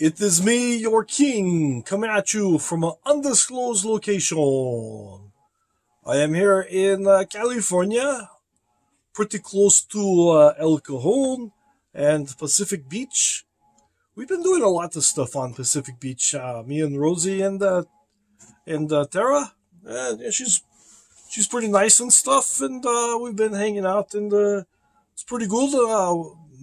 It is me, your king, coming at you from an undisclosed location. I am here in California, pretty close to El Cajon and Pacific Beach. We've been doing a lot of stuff on Pacific Beach. Me and Rosie and Tara. Yeah, she's pretty nice and stuff, and we've been hanging out, and it's pretty good.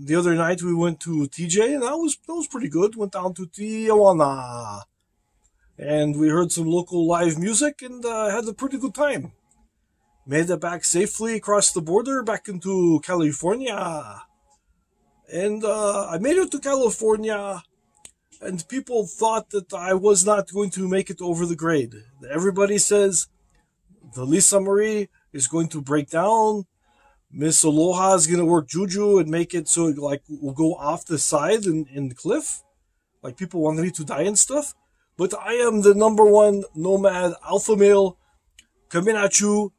The other night we went to TJ, and that was pretty good. Went down to Tijuana, and we heard some local live music, and had a pretty good time. Made it back safely across the border back into California, and I made it to California. And people thought that I was not going to make it over the grade. Everybody says the Lisa Marie is going to break down. Miss Aloha is going to work juju and make it so it will go off the side in the cliff. Like people want me to die and stuff. But I am the number one nomad alpha male coming at you.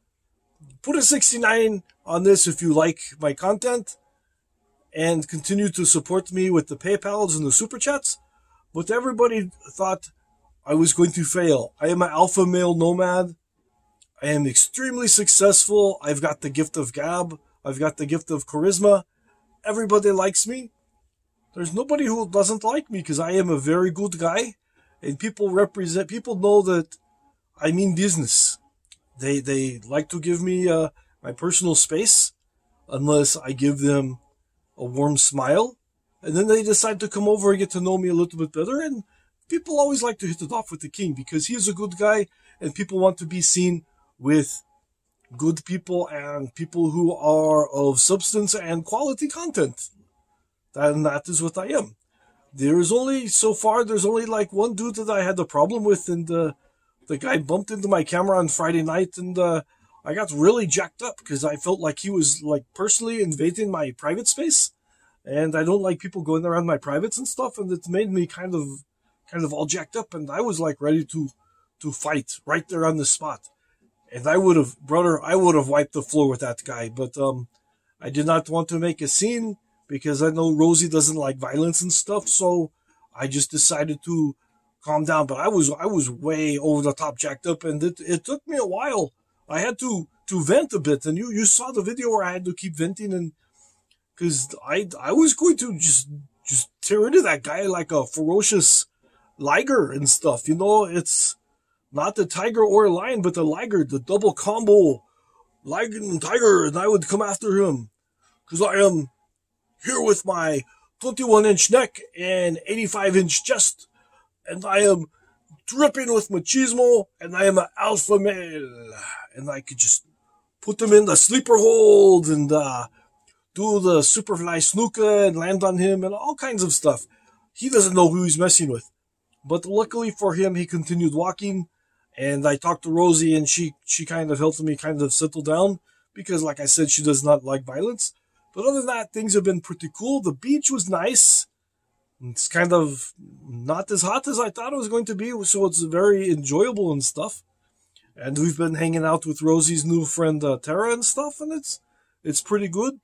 Put a 69 on this if you like my content. And continue to support me with the PayPals and the Super Chats. But everybody thought I was going to fail. I am an alpha male nomad. I am extremely successful. I've got the gift of gab. I've got the gift of charisma. Everybody likes me. There's nobody who doesn't like me because I am a very good guy. And people know that I mean business. They like to give me my personal space unless I give them a warm smile. And then they decide to come over and get to know me a little bit better. And people always like to hit it off with the king because he's a good guy and people want to be seen with good people and people who are of substance and quality content. And that is what I am. There's only like one dude that I had a problem with, and the guy bumped into my camera on Friday night, and I got really jacked up because I felt like he was like personally invading my private space. And I don't like people going around my privates and stuff, and it made me kind of all jacked up, and I was like ready to fight right there on the spot. And I would have wiped the floor with that guy, but I did not want to make a scene because I know Rosie doesn't like violence and stuff, so I just decided to calm down. But I was way over the top jacked up, and it took me a while. I had to vent a bit, and you saw the video where I had to keep venting, and because I was going to just tear into that guy like a ferocious liger and stuff. You know, it's not the tiger or a lion, but the liger, the double combo lion and tiger, and I would come after him. Because I am here with my 21-inch neck and 85-inch chest, and I am dripping with machismo, and I am an alpha male. And I could just put them in the sleeper hold and do the superfly snooker and land on him and all kinds of stuff. He doesn't know who he's messing with. But luckily for him, he continued walking, and I talked to Rosie, and she kind of helped me kind of settle down because, like I said, she does not like violence. But other than that, things have been pretty cool. The beach was nice. It's kind of not as hot as I thought it was going to be, so it's very enjoyable and stuff. And we've been hanging out with Rosie's new friend Tara and stuff, and it's pretty good.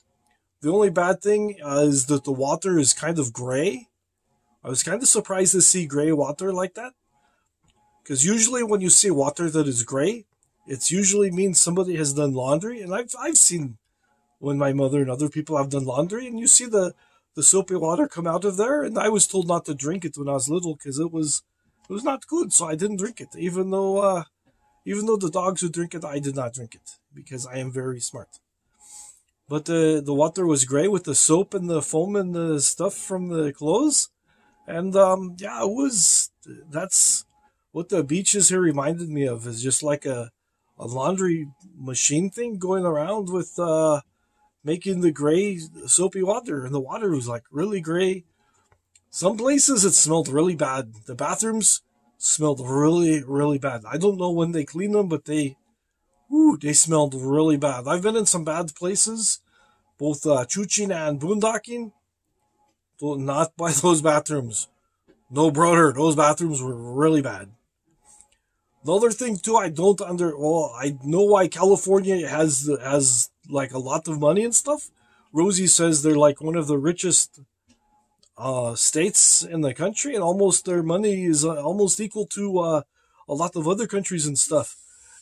The only bad thing is that the water is kind of gray. I was kind of surprised to see gray water like that. Because usually when you see water that is gray, it usually means somebody has done laundry. And I've seen when my mother and other people have done laundry, and you see the soapy water come out of there. And I was told not to drink it when I was little because it was not good. So I didn't drink it. Even though the dogs would drink it, I did not drink it because I am very smart. But the water was gray with the soap and the foam and the stuff from the clothes. And yeah, that's what the beaches here reminded me of, is just like a laundry machine thing going around with making the gray soapy water. And the water was like really gray. Some places it smelled really bad. The bathrooms smelled really, really bad. I don't know when they clean them, but they smelled really bad. I've been in some bad places, both chuching and boondocking. Not by those bathrooms. No, brother, those bathrooms were really bad. The other thing too, I know why California has like a lot of money and stuff. Rosie says they're like one of the richest states in the country, and almost their money is almost equal to a lot of other countries and stuff.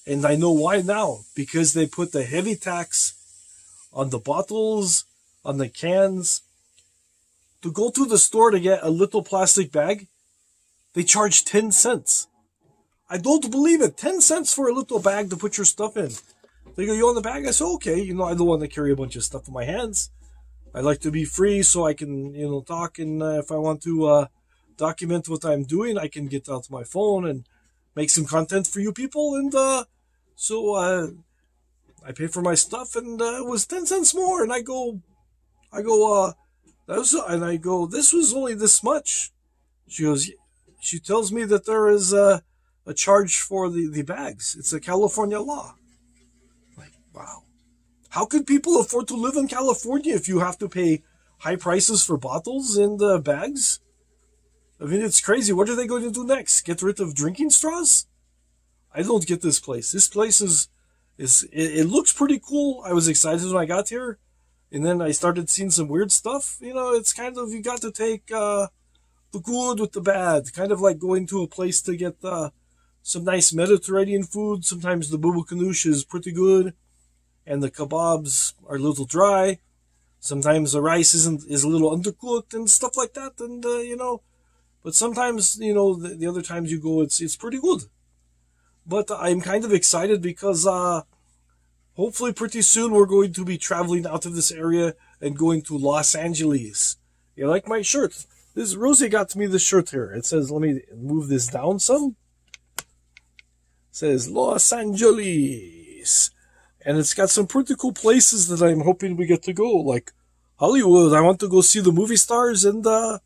And I know why now, because they put the heavy tax on the bottles, on the cans. To go to the store to get a little plastic bag, they charge 10 cents. I don't believe it. 10 cents for a little bag to put your stuff in. They go, you want the bag? I say, okay. I don't want to carry a bunch of stuff in my hands. I like to be free so I can, talk. And if I want to document what I'm doing, I can get out my phone and make some content for you people. And so I pay for my stuff, and it was 10 cents more. And I go, this was only this much. She tells me that there is a charge for the bags. It's a California law. Like, wow. How could people afford to live in California if you have to pay high prices for bottles and bags? I mean, it's crazy. What are they going to do next? Get rid of drinking straws? I don't get this place. This place it looks pretty cool. I was excited when I got here. And then I started seeing some weird stuff. It's kind of, you got to take the good with the bad. Kind of like going to a place to get some nice Mediterranean food. Sometimes the bubble ganoush is pretty good, and the kebabs are a little dry. Sometimes the rice is a little undercooked and stuff like that. And but sometimes the other times you go, it's pretty good. But I'm kind of excited because hopefully pretty soon we're going to be traveling out of this area and going to Los Angeles. You like my shirt? This Rosie got me this shirt here. It says, let me move this down some. It says Los Angeles. And it's got some pretty cool places that I'm hoping we get to go. Like Hollywood. I want to go see the movie stars and talk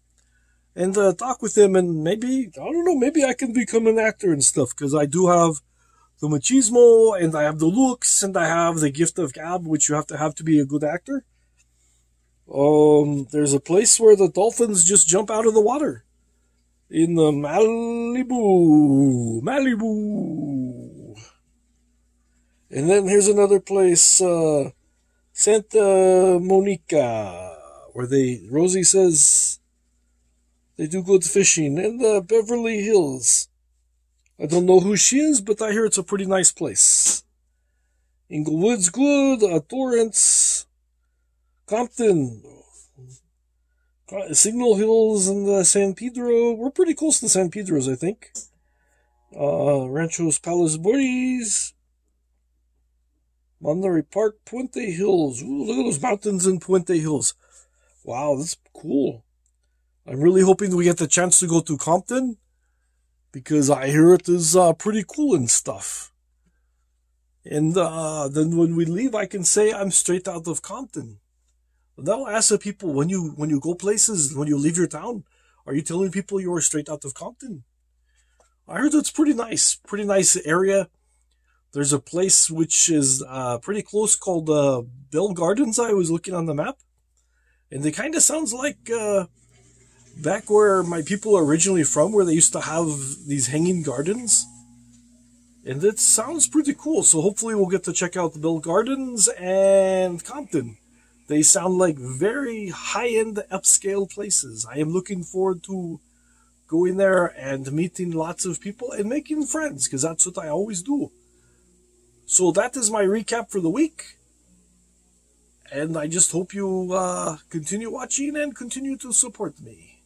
with them, and maybe, I don't know, maybe I can become an actor and stuff, because I do have the machismo, and I have the looks, and I have the gift of gab, which you have to be a good actor. There's a place where the dolphins just jump out of the water. In the Malibu. And then here's another place, Santa Monica, where Rosie says they do good fishing. And Beverly Hills. I don't know who she is, but I hear it's a pretty nice place. Inglewood's good, Torrance, Compton, Signal Hills, and San Pedro. We're pretty close to San Pedro's, I think. Ranchos Palos Verdes, Monterey Park, Puente Hills. Ooh, look at those mountains in Puente Hills. Wow, that's cool. I'm really hoping we get the chance to go to Compton, because I hear it is pretty cool and stuff. And then when we leave, I can say I'm straight out of Compton. And I'll ask the people, when you go places, when you leave your town, are you telling people you are straight out of Compton? I heard it's pretty nice area. There's a place which is pretty close called Bell Gardens. I was looking on the map, and it kind of sounds like back where my people are originally from, where they used to have these hanging gardens. And it sounds pretty cool, so hopefully we'll get to check out the Bell Gardens and Compton. They sound like very high-end, upscale places. I am looking forward to going there and meeting lots of people and making friends, because that's what I always do. So that is my recap for the week. And I just hope you continue watching and continue to support me.